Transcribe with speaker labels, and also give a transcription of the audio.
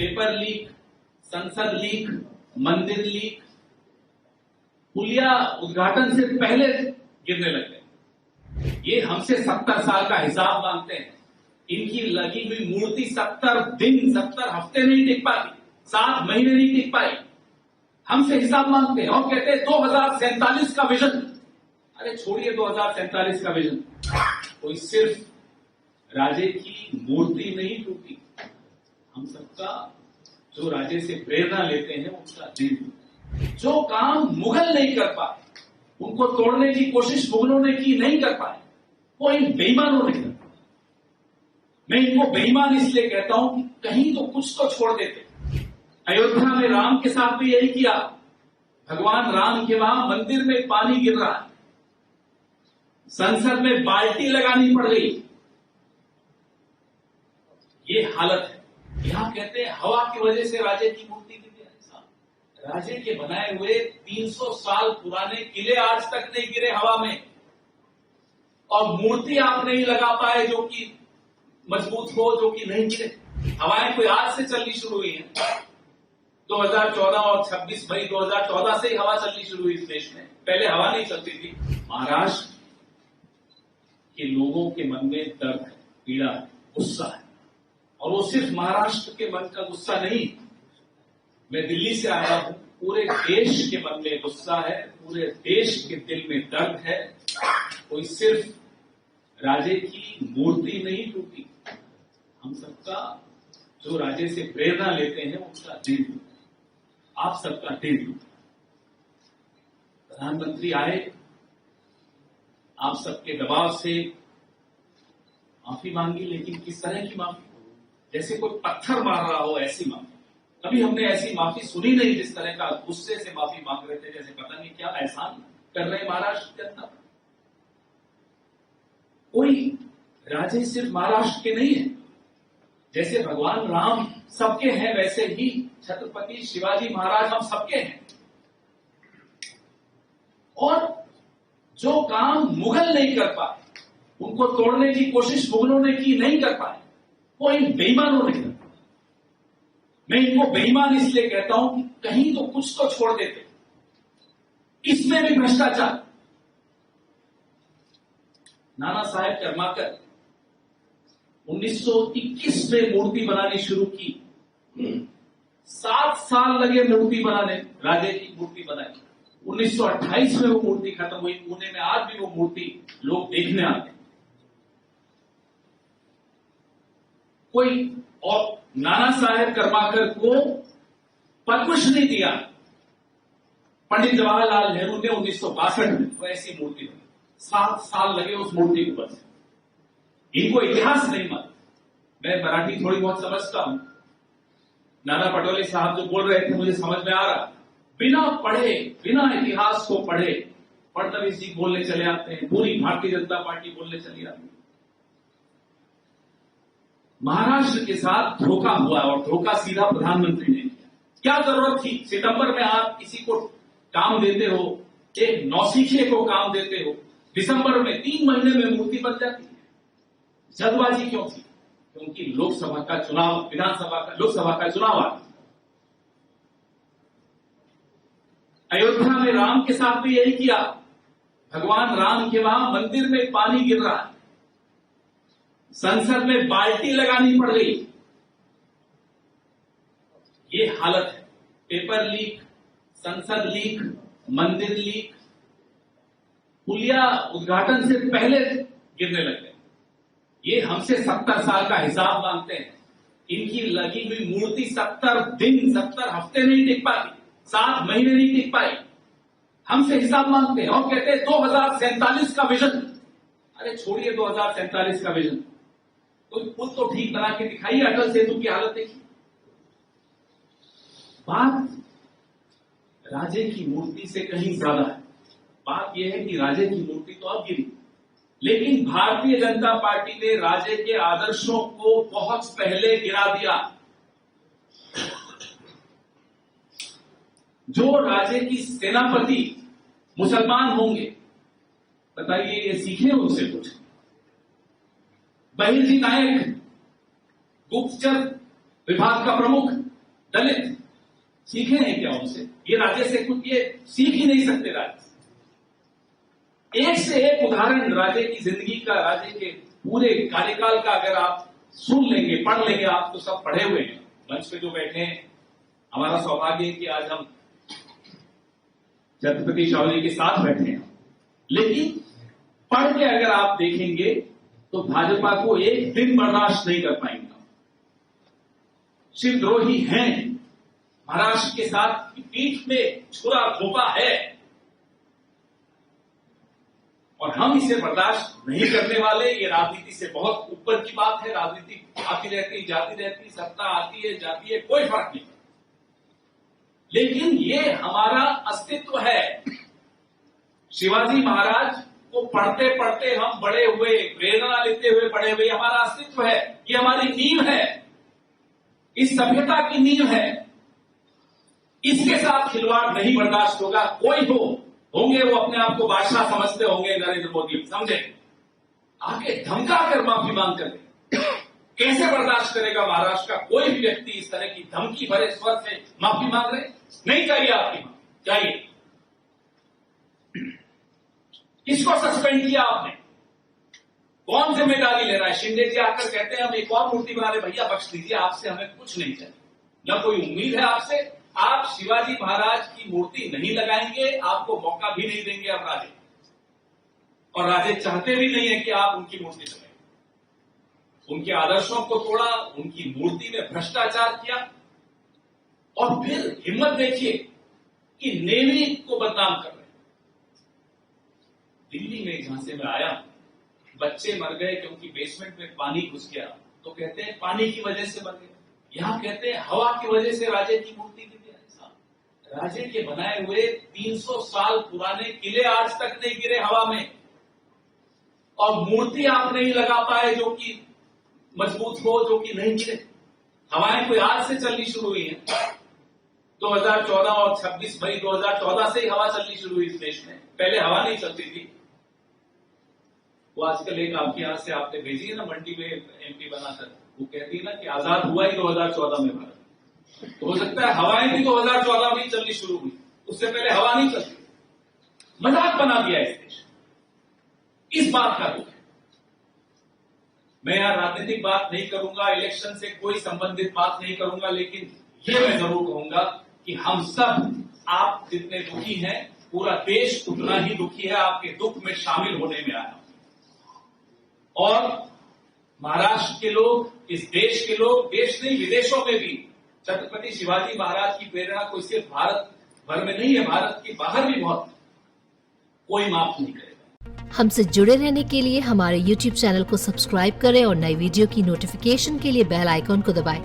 Speaker 1: Paper leak, संसद leak, मंदिर leak, पुलिया उद्घाटन से पहले गिरने लग गए। ये हमसे 70 साल का हिसाब मांगते हैं। इनकी लगी हुई मूर्ति 70 दिन 70 हफ्ते नहीं टिक पाती, 7 महीने नहीं टिक पाई। हमसे हिसाब मांगते हैं और कहते हैं 2047 का विजन। अरे छोड़िए 2047 का विजन, कोई सिर्फ राजे की मूर्ति नहीं टूटी, हम सबका जो राजे से प्रेरणा लेते हैं उनका दिल। जो काम मुगल नहीं कर पाए, उनको तोड़ने की कोशिश मुगलों ने की, नहीं कर पाए, वो इन बेईमानों ने कर पाया। मैं इनको बेईमान इसलिए कहता हूं कि कहीं तो कुछ तो छोड़ देते। अयोध्या में राम के साथ भी यही किया। भगवान राम के वहां मंदिर में पानी गिर रहा है, संसद में बाल्टी लगानी पड़ गई। ये हालत है। यहां कहते हैं हवा की वजह से राजे की मूर्ति गिर गई। राजे के बनाए हुए 300 साल पुराने किले आज तक नहीं गिरे हवा में, और मूर्ति आप नहीं लगा पाए जो कि मजबूत हो, जो कि नहीं गिरे। हवाएं कोई आज से चलनी शुरू हुई है। 2014 और 26 मई 2014 से ही हवा चलनी शुरू हुई इस देश में, पहले हवा नहीं चलती थी। महाराष्ट्र के लोगों के मन में दर्द है, पीड़ा है, गुस्सा है, और वो सिर्फ महाराष्ट्र के मन का गुस्सा नहीं। मैं दिल्ली से आया हूं, पूरे देश के मन में गुस्सा है, पूरे देश के दिल में दर्द है। कोई सिर्फ राजे की मूर्ति नहीं टूटी, हम सबका जो राजे से प्रेरणा लेते हैं उनका दिल, आप सबका दिल। प्रधानमंत्री आए, आप सबके दबाव से माफी मांगी, लेकिन किस तरह की माफी? जैसे कोई पत्थर मार रहा हो ऐसी माफी। कभी हमने ऐसी माफी सुनी नहीं जिस तरह का गुस्से से माफी मांग रहे थे, जैसे पता नहीं क्या एहसान कर रहे महाराष्ट्र के अंदर। कोई राजे सिर्फ महाराष्ट्र के नहीं है। जैसे भगवान राम सबके हैं, वैसे ही छत्रपति शिवाजी महाराज हम सबके हैं। और जो काम मुगल नहीं कर पाए, उनको तोड़ने की कोशिश मुगलों ने की, नहीं कर पाए, वो इन बेईमानों ने कर पाया। मैं इनको बेईमान इसलिए कहता हूं कि कहीं तो कुछ तो छोड़ देते। इसमें भी भ्रष्टाचार। नाना साहेब कर्माकर 1921 में मूर्ति बनानी शुरू की। 7 साल लगे मूर्ति बनाने, राजे की मूर्ति बनाई। 1928 में वो मूर्ति खत्म हुई। पुणे में आज भी वो मूर्ति लोग देखने आते हैं। कोई और नाना साहेब कर्माकर को पद्मश्री दिया पंडित जवाहरलाल नेहरू ने 1962 में, वो ऐसी मूर्ति बनी। 7 साल लगे उस मूर्ति के ऊपर से। इनको इतिहास नहीं मालूम। मैं मराठी थोड़ी बहुत समझता हूं। नाना पटोले साहब जो बोल रहे थे मुझे समझ में आ रहा। बिना पढ़े, बिना इतिहास को पढ़े फडणवीस जी बोलने चले आते हैं, पूरी भारतीय जनता पार्टी बोलने चली आती है। महाराष्ट्र के साथ धोखा हुआ, और धोखा सीधा प्रधानमंत्री ने किया। क्या जरूरत थी? सितंबर में आप किसी को काम देते हो, एक नौसिखिए को काम देते हो, दिसंबर में 3 महीने में मूर्ति बन जाती है। जल्दबाजी क्यों थी? क्योंकि लोकसभा का चुनाव, विधानसभा का, लोकसभा का चुनाव आ। अयोध्या में राम के साथ भी यही किया। भगवान राम के वहां मंदिर में पानी गिर रहा है, संसद में बाल्टी लगानी पड़ गई। ये हालत है। पेपर लीक, संसद लीक, मंदिर लीक, पुलिया उद्घाटन से पहले गिरने लग गए। ये हमसे 70 साल का हिसाब मांगते हैं। इनकी लगी हुई मूर्ति 70 दिन 70 हफ्ते नहीं टिक पाती, 7 महीने नहीं टिक पाई। हमसे हिसाब मांगते हैं और कहते हैं 2047 का विजन। अरे छोड़िए 2047 का विजन, कोई पुल तो ठीक बना के दिखाइए। अटल सेतु की हालत देखिए। बात राजे की मूर्ति से कहीं ज्यादा है। बात यह है कि राजे की मूर्ति तो अब गिरी, लेकिन भारतीय जनता पार्टी ने राजे के आदर्शों को बहुत पहले गिरा दिया। जो राजे की सेनापति मुसलमान होंगे, बताइए ये सीखे उनसे कुछ। बहिर्जी नायक, गुप्तचर विभाग का प्रमुख, दलित सीखे हैं क्या उनसे? ये राजे से कुछ ये सीख ही नहीं सकते राजे से। एक से एक उदाहरण राजे की जिंदगी का, राजे के पूरे कार्यकाल का अगर आप सुन लेंगे, पढ़ लेंगे, आप तो सब पढ़े हुए हैं, मंच पे जो बैठे हैं। हमारा सौभाग्य है कि आज हम छत्रपति शिवाजी जी के साथ बैठे हैं, लेकिन पढ़ के अगर आप देखेंगे तो भाजपा को एक दिन बर्दाश्त नहीं कर पाएंगे। शिवद्रोही हैं, महाराष्ट्र के साथ पीठ में छुरा घोंपा है और हम इसे बर्दाश्त नहीं करने वाले। ये राजनीति से बहुत ऊपर की बात है। राजनीति आती रहती, जाती रहती, सत्ता आती है, जाती है, कोई फर्क नहीं, लेकिन ये हमारा अस्तित्व है। शिवाजी महाराज को पढ़ते पढ़ते हम बड़े हुए, प्रेरणा लेते हुए बड़े हुए, हमारा अस्तित्व है, ये हमारी नींव है, इस सभ्यता की नींव है। इसके साथ खिलवाड़ नहीं बर्दाश्त होगा। कोई होंगे वो अपने आप को बादशाह समझते होंगे, नरेंद्र मोदी समझे, आके धमका कर माफी मांग कर कैसे बर्दाश्त करेगा महाराष्ट्र का कोई भी व्यक्ति इस तरह की धमकी भरे स्वर से माफी मांग रहे? नहीं चाहिए आपकी माफी, चाहिए। किसको सस्पेंड किया आपने? कौन जिम्मेदारी ले रहा है? शिंदे जी आकर कहते हैं हम एक और मूर्ति बना रहे, भैया बख्श दीजिए, आपसे हमें कुछ नहीं चाहिए, न कोई उम्मीद है आपसे। आप शिवाजी महाराज की मूर्ति नहीं लगाएंगे, आपको मौका भी नहीं देंगे अब राजे, और राजे चाहते भी नहीं है कि आप उनकी मूर्ति लगाएं। उनके आदर्शों को तोड़ा, उनकी मूर्ति में भ्रष्टाचार किया, और फिर हिम्मत देखिए कि नेवी को बदनाम कर रहे हैं। दिल्ली में जहां से मैं आया, बच्चे मर गए क्योंकि बेसमेंट में पानी घुस गया, तो कहते हैं पानी की वजह से मर गए। यहां कहते हैं हवा की वजह से राजे की मूर्ति गिर गया। राजे के बनाए हुए 300 साल पुराने किले आज तक नहीं गिरे हवा में, और मूर्ति आप नहीं लगा पाए जो कि मजबूत हो, जो कि नहीं गिरे। हवाएं कोई आज से चलनी शुरू हुई है, 2014 और 26 मई 2014 से ही हवा चलनी शुरू हुई इस देश में, पहले हवा नहीं चलती थी। वो आजकल एक आपके यहां से आपने भेजी है ना, मंडी में एमपी बनाकर, वो कहती है ना कि आजाद हुआ ही 2014 में भारत। तो हो सकता है हवाएं भी 2014 में ही चलनी शुरू हुई, उससे पहले हवा नहीं चलती। मजाक बना दिया इस देश, इस बात का दुख है। मैं यहां राजनीतिक बात नहीं करूंगा, इलेक्शन से कोई संबंधित बात नहीं करूंगा, लेकिन ये मैं जरूर कहूंगा कि हम सब, आप जितने दुखी हैं, पूरा देश उतना ही दुखी है, आपके दुख में शामिल होने में आया। और महाराष्ट्र के लोग, इस देश के लोग, देश नहीं विदेशों में भी छत्रपति शिवाजी महाराज की प्रेरणा कोई सिर्फ भारत भर में नहीं है, भारत के बाहर भी बहुत, कोई माफ नहीं करेगा।
Speaker 2: हमसे जुड़े रहने के लिए हमारे YouTube चैनल को सब्सक्राइब करें और नई वीडियो की नोटिफिकेशन के लिए बेल आइकॉन को दबाएं।